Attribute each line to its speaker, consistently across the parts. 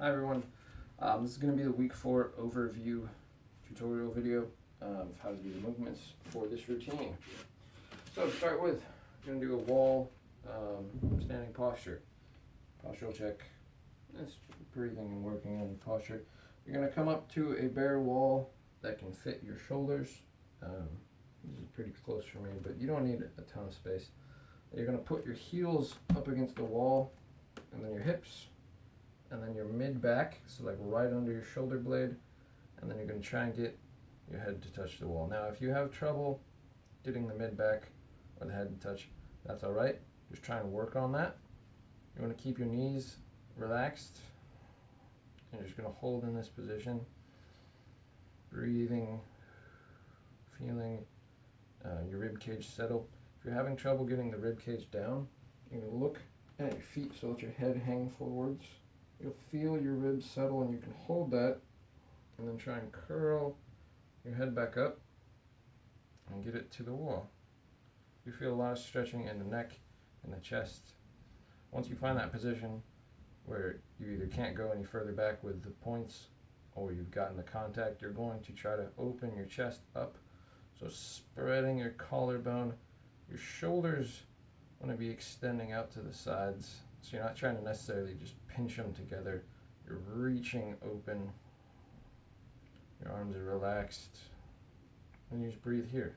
Speaker 1: Hi everyone, this is going to be the week 4 overview tutorial video of how to do the movements for this routine. So to start with, we're going to do a wall standing posture. Postural check. It's breathing and working on posture. You're going to come up to a bare wall that can fit your shoulders. This is pretty close for me, but you don't need a ton of space. You're going to put your heels up against the wall and then your hips and then your mid-back, so like right under your shoulder blade, and then you're going to try and get your head to touch the wall. Now if you have trouble getting the mid-back or the head to touch, that's alright. Just try and work on that. You want to keep your knees relaxed. You're just going to hold in this position, breathing, feeling your rib cage settle. If you're having trouble getting the rib cage down, you're going to look at your feet so that your head hangs forwards. You'll feel your ribs settle and you can hold that and then try and curl your head back up and get it to the wall. You feel a lot of stretching in the neck and the chest. Once you find that position where you either can't go any further back with the points or you've gotten the contact, you're going to try to open your chest up. So spreading your collarbone, your shoulders want to be extending out to the sides. So you're not trying to necessarily just pinch them together. You're reaching open. Your arms are relaxed. And you just breathe here.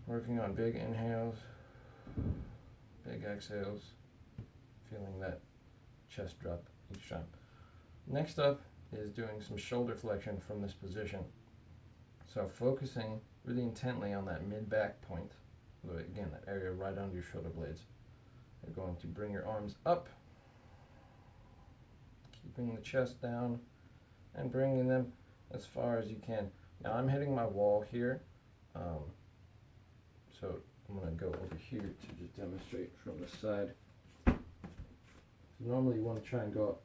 Speaker 1: Working on big inhales, big exhales. Feeling that chest drop each time. Next up is doing some shoulder flexion from this position. So focusing really intently on that mid-back point. Again, that area right under your shoulder blades. You're going to bring your arms up, keeping the chest down, and bringing them as far as you can. Now I'm hitting my wall here, so I'm going to go over here to just demonstrate from the side. So normally you want to try and go up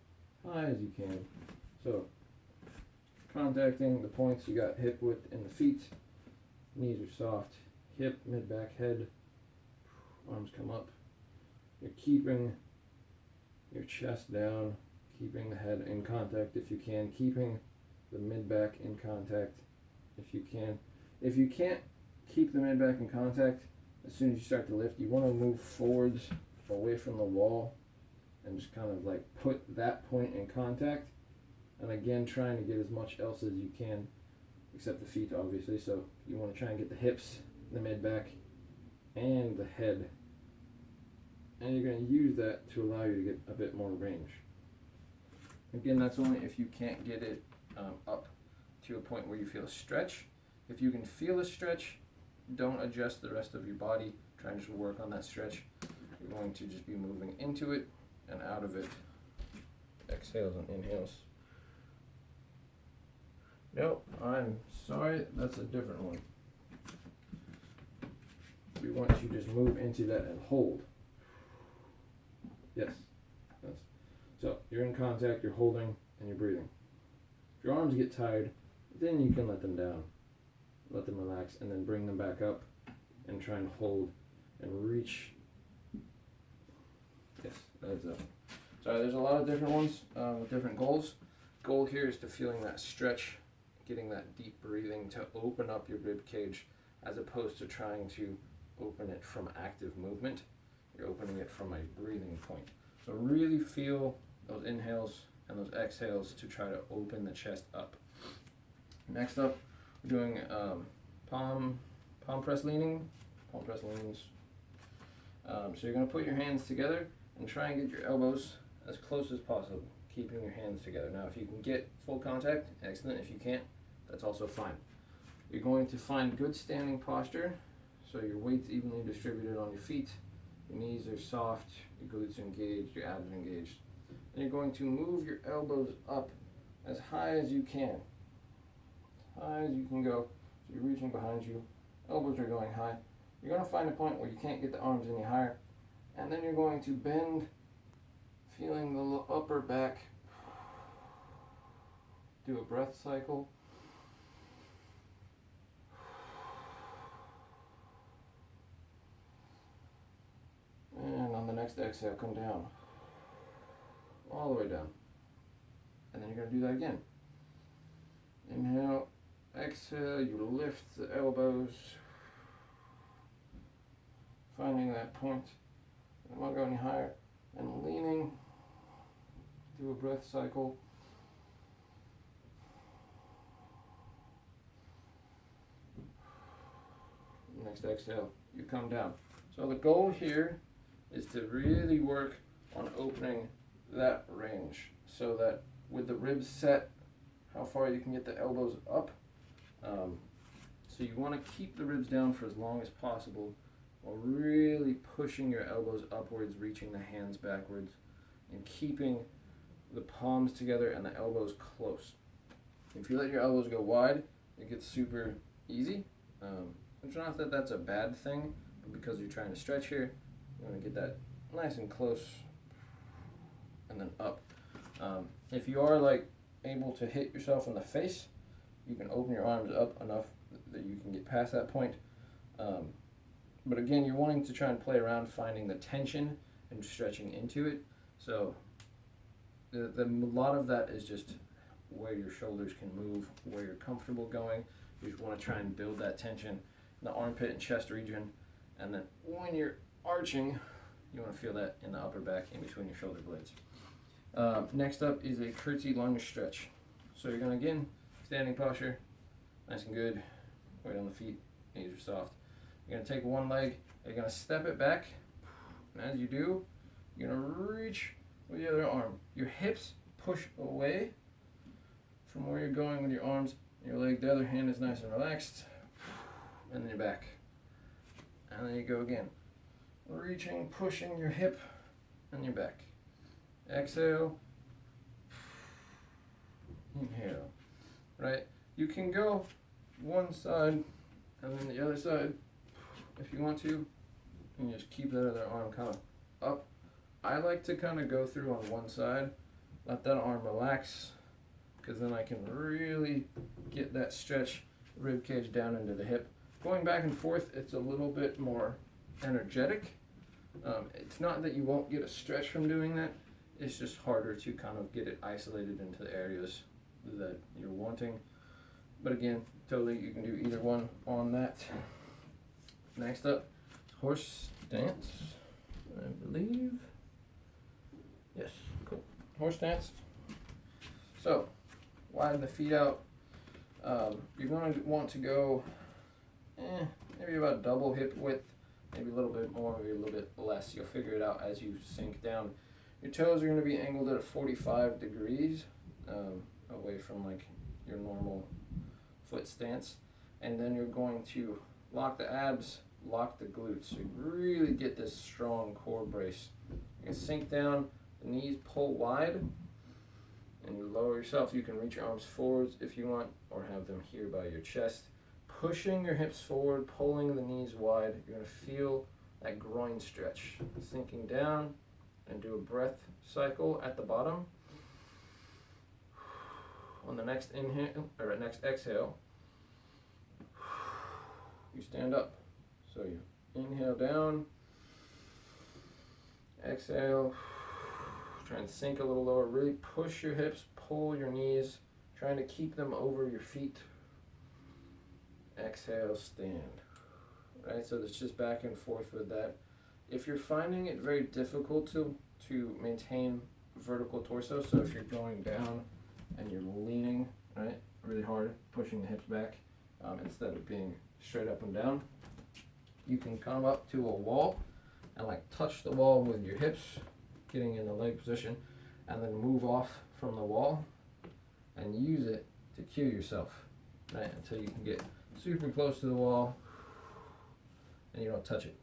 Speaker 1: high as you can. So contacting the points, you got hip width in the feet, knees are soft, hip, mid-back, head, arms come up. You're keeping your chest down, keeping the head in contact if you can, keeping the mid-back in contact if you can. If you can't keep the mid-back in contact, as soon as you start to lift, you want to move forwards away from the wall and just kind of like put that point in contact. And again, trying to get as much else as you can, except the feet obviously. So you want to try and get the hips, the mid-back, and the head. And you're going to use that to allow you to get a bit more range. Again, that's only if you can't get it up to a point where you feel a stretch. If you can feel a stretch, don't adjust the rest of your body. Try and just work on that stretch. You're going to just be moving into it and out of it. Exhales and inhales. No, I'm sorry, that's a different one. We want you to just move into that and hold. Yes. So you're in contact, you're holding, and you're breathing. If your arms get tired, then you can let them down. Let them relax, and then bring them back up and try and hold and reach. Yes, that is that one. Sorry, there's a lot of different ones with different goals. Goal here is to feeling that stretch, getting that deep breathing to open up your rib cage as opposed to trying to open it from active movement. You're opening it from a breathing point. So really feel those inhales and those exhales to try to open the chest up. Next up, we're doing palm press leaning, palm press leans. So you're going to put your hands together and try and get your elbows as close as possible, keeping your hands together. Now if you can get full contact, excellent. If you can't, that's also fine. You're going to find good standing posture, so your weight's evenly distributed on your feet. Your knees are soft, your glutes are engaged, your abs are engaged. And you're going to move your elbows up as high as you can. As high as you can go. So you're reaching behind you, elbows are going high. You're going to find a point where you can't get the arms any higher. And then you're going to bend, feeling the upper back. Do a breath cycle. And on the next exhale, come down. all the way down. And then you're going to do that again. Inhale, exhale, you lift the elbows, finding that point. I won't go any higher. And leaning, do a breath cycle. Next exhale, you come down. So the goal here is to really work on opening that range so that with the ribs set, how far you can get the elbows up. So you want to keep the ribs down for as long as possible while really pushing your elbows upwards, reaching the hands backwards, and keeping the palms together and the elbows close. If you let your elbows go wide, it gets super easy. It's not that that's a bad thing, but because you're trying to stretch here, you want to get that nice and close and then up. If you are like able to hit yourself in the face, you can open your arms up enough that you can get past that point. But again, you're wanting to try and play around finding the tension and stretching into it. So a lot of that is just where your shoulders can move, where you're comfortable going. You just want to try and build that tension in the armpit and chest region. And then when you're arching, you want to feel that in the upper back in between your shoulder blades. Next up is a curtsy lunge stretch. So you're going to, again, standing posture, nice and good, weight on the feet, knees are soft. You're going to take one leg, you're going to step it back, and as you do, you're going to reach with the other arm. Your hips push away from where you're going with your arms, your leg, the other hand is nice and relaxed, and then you're back. And then you go again. Reaching, pushing your hip, and you're back. Exhale, inhale, right? You can go one side and then the other side if you want to, and just keep that other arm kind of up. I like to kind of go through on one side, let that arm relax, because then I can really get that stretch rib cage down into the hip. Going back and forth, it's a little bit more energetic. It's not that you won't get a stretch from doing that, it's just harder to kind of get it isolated into the areas that you're wanting. But again, totally you can do either one on that. Next up, horse stance, I believe. Yes, cool. Horse stance. So, widen the feet out. You're going to want to go maybe about double hip width, maybe a little bit more, maybe a little bit less. You'll figure it out as you sink down. Your toes are going to be angled at 45 degrees away from like your normal foot stance. And then you're going to lock the abs, lock the glutes. So you really get this strong core brace. You can sink down, the knees pull wide, and you lower yourself. You can reach your arms forwards if you want, or have them here by your chest. Pushing your hips forward, pulling the knees wide. You're going to feel that groin stretch. Sinking down, and do a breath cycle at the bottom. On the next inhale, or next exhale, you stand up. So you inhale down, exhale, try and sink a little lower, really push your hips, pull your knees, trying to keep them over your feet. Exhale, stand. Right, so it's just back and forth with that. If you're finding it very difficult to maintain vertical torso, so if you're going down and you're leaning, right, really hard, pushing the hips back instead of being straight up and down, you can come up to a wall and like touch the wall with your hips, getting in the leg position, and then move off from the wall and use it to cue yourself, right, until you can get super close to the wall and you don't touch it.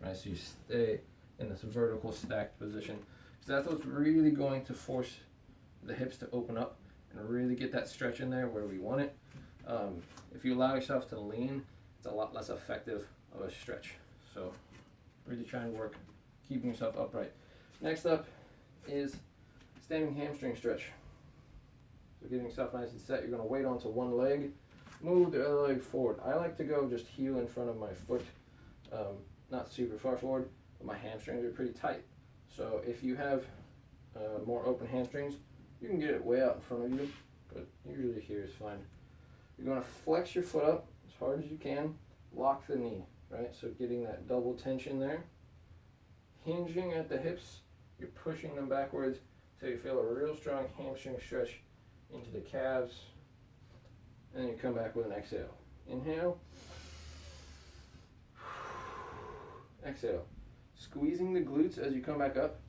Speaker 1: Right, so you stay in this vertical stacked position, because that's what's really going to force the hips to open up and really get that stretch in there where we want it. If you allow yourself to lean, it's a lot less effective of a stretch. So really try and work keeping yourself upright. Next up is standing hamstring stretch. So getting yourself nice and set, you're going to weight onto one leg, move the other leg forward. I like to go just heel in front of my foot, not super far forward, but my hamstrings are pretty tight. So if you have more open hamstrings, you can get it way out in front of you, but usually here is fine. You're going to flex your foot up as hard as you can, lock the knee, right? So getting that double tension there. Hinging at the hips, you're pushing them backwards so you feel a real strong hamstring stretch into the calves. And then you come back with an exhale. Inhale. Exhale. Squeezing the glutes as you come back up.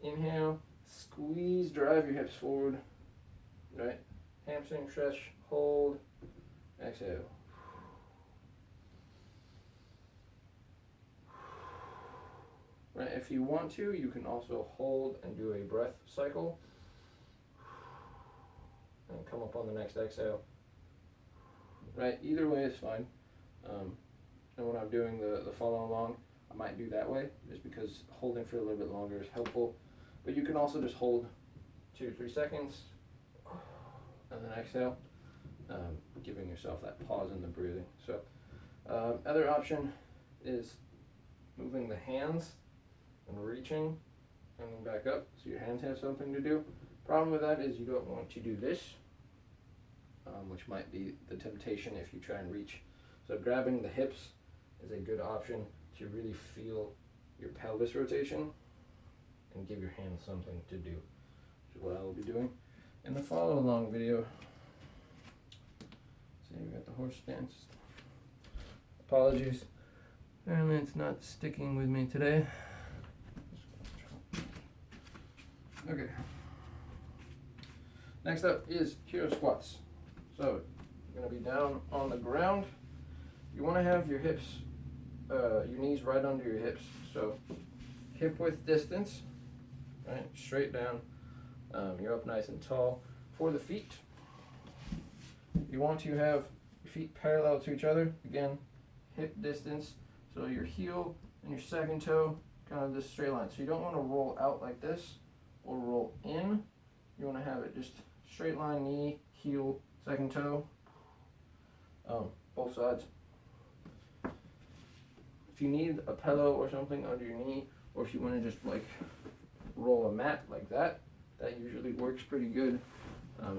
Speaker 1: Inhale. Squeeze, drive your hips forward. Right? Hamstring stretch, hold. Exhale. Right, if you want to, you can also hold and do a breath cycle. And come up on the next exhale. Right, either way is fine. And when I'm doing the follow along, I might do that way, just because holding for a little bit longer is helpful. But you can also just hold 2 to 3 seconds, and then exhale, giving yourself that pause in the breathing. So, other option is moving the hands and reaching, and then back up, so your hands have something to do. Problem with that is you don't want to do this, which might be the temptation if you try and reach. So grabbing the hips is a good option to really feel your pelvis rotation and give your hands something to do, which is what I will be doing in the follow along video. So we got the horse stance. Apologies, apparently it's not sticking with me today. Okay. Next up is hero squats. So you're going to be down on the ground. You want to have your hips, your knees right under your hips. So hip width distance, right? Straight down. You're up nice and tall. For the feet, you want to have your feet parallel to each other. Again, hip distance. So your heel and your second toe, kind of this straight line. So you don't want to roll out like this or roll in. You want to have it just straight line, knee, heel, second toe, both sides. If you need a pillow or something under your knee, or if you want to just like roll a mat like that, that usually works pretty good.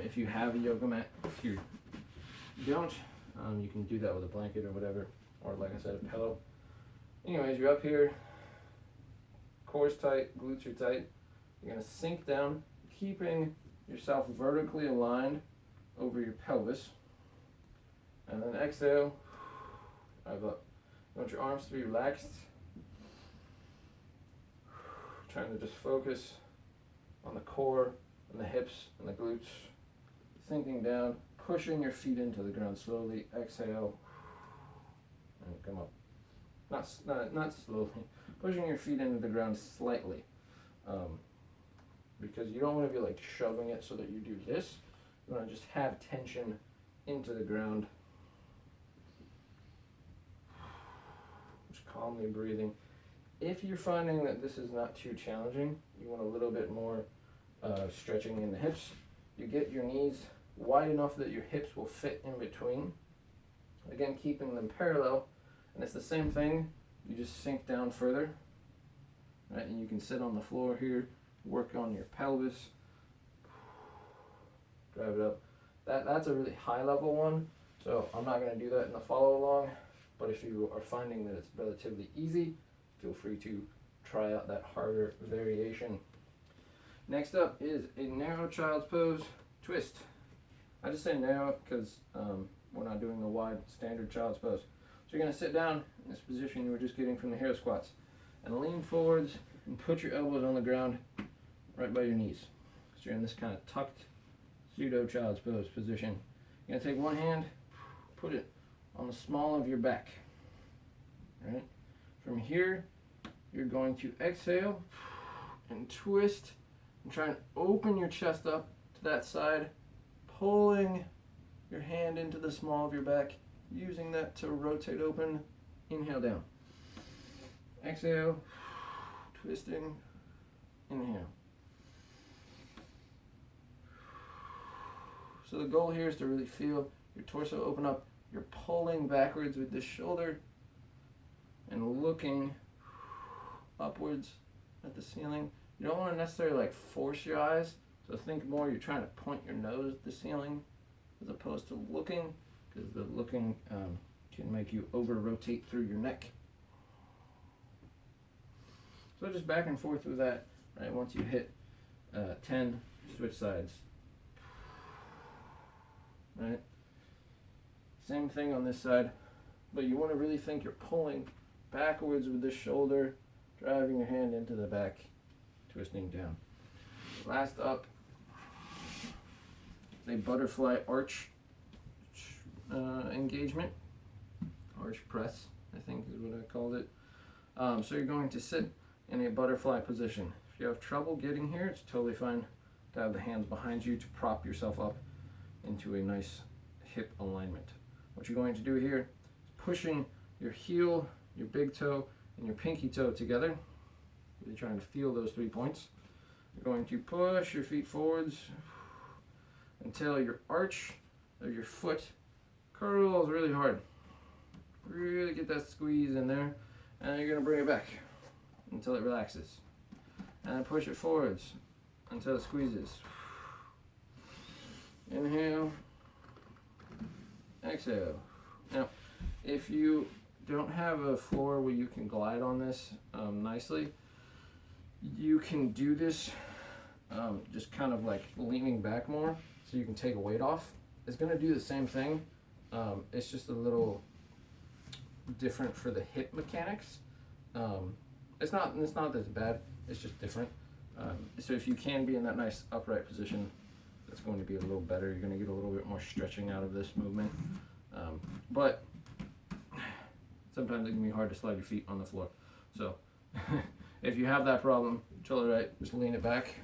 Speaker 1: If you have a yoga mat, if you don't, you can do that with a blanket or whatever, or like I said, a pillow. Anyways, you're up here, core's tight, glutes are tight. You're going to sink down, keeping yourself vertically aligned over your pelvis. And then exhale, drive up. You want your arms to be relaxed. Trying to just focus on the core and the hips and the glutes. Sinking down, pushing your feet into the ground slowly. Exhale, and come up. Not slowly. Pushing your feet into the ground slightly. Because you don't want to be like shoving it so that you do this. You want to just have tension into the ground. Just calmly breathing. If you're finding that this is not too challenging, you want a little bit more stretching in the hips. You get your knees wide enough that your hips will fit in between. Again, keeping them parallel. And it's the same thing. You just sink down further. Right? And you can sit on the floor here. Work on your pelvis, drive it up. That's a really high level one, so I'm not going to do that in the follow along, but if you are finding that it's relatively easy, feel free to try out that harder variation. Next up is a narrow child's pose twist. I just say narrow because we're not doing the wide standard child's pose. So you're going to sit down in this position you were just getting from the hero squats and lean forwards and put your elbows on the ground right by your knees. So you're in this kind of tucked pseudo child's pose position. You're going to take one hand, put it on the small of your back. Right? From here, you're going to exhale and twist and try and open your chest up to that side, pulling your hand into the small of your back, using that to rotate open. Inhale down. Exhale, twisting, inhale. So the goal here is to really feel your torso open up. You're pulling backwards with this shoulder and looking upwards at the ceiling. You don't want to necessarily like force your eyes. So think more you're trying to point your nose at the ceiling as opposed to looking, because the looking can make you over rotate through your neck. So just back and forth with that. Right, once you hit 10, switch sides. Right. Same thing on this side, but you want to really think you're pulling backwards with this shoulder, driving your hand into the back, twisting down. Last up, a butterfly arch engagement, arch press, I think is what I called it. So you're going to sit in a butterfly position. If you have trouble getting here, it's totally fine to have the hands behind you to prop yourself up into a nice hip alignment. What you're going to do here is pushing your heel, your big toe, and your pinky toe together. Really trying to feel those 3 points. You're going to push your feet forwards until your arch of your foot curls really hard. Really get that squeeze in there, and you're going to bring it back until it relaxes. And then push it forwards until it squeezes. Inhale. Exhale. Now, if you don't have a floor where you can glide on this nicely, you can do this just kind of like leaning back more so you can take a weight off. It's going to do the same thing. It's just a little different for the hip mechanics. It's not this bad. It's just different. So if you can be in that nice upright position, that's going to be a little better. You're going to get a little bit more stretching out of this movement. But sometimes it can be hard to slide your feet on the floor. So if you have that problem, it's all right. Just lean it back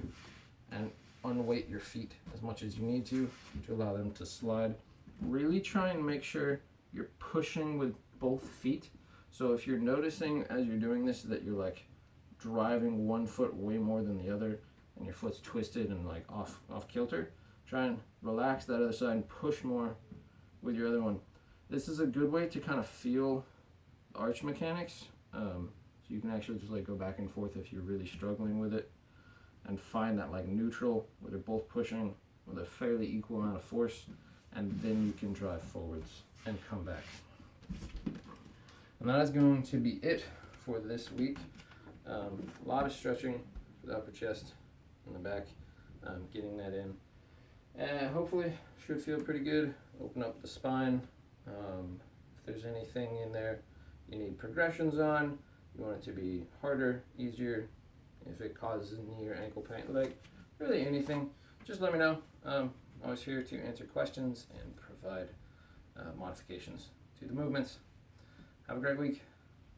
Speaker 1: and unweight your feet as much as you need to allow them to slide. Really try and make sure you're pushing with both feet. So if you're noticing as you're doing this that you're like driving one foot way more than the other and your foot's twisted and like off kilter, try and relax that other side and push more with your other one. This is a good way to kind of feel the arch mechanics. So you can actually just like go back and forth if you're really struggling with it and find that like neutral where they're both pushing with a fairly equal amount of force, and then you can drive forwards and come back. And that is going to be it for this week. A lot of stretching for the upper chest and the back, getting that in. And hopefully should feel pretty good. Open up the spine. If there's anything in there you need progressions on, you want it to be harder, easier, if it causes knee or ankle pain, like really anything, just let me know. I'm always here to answer questions and provide modifications to the movements. Have a great week.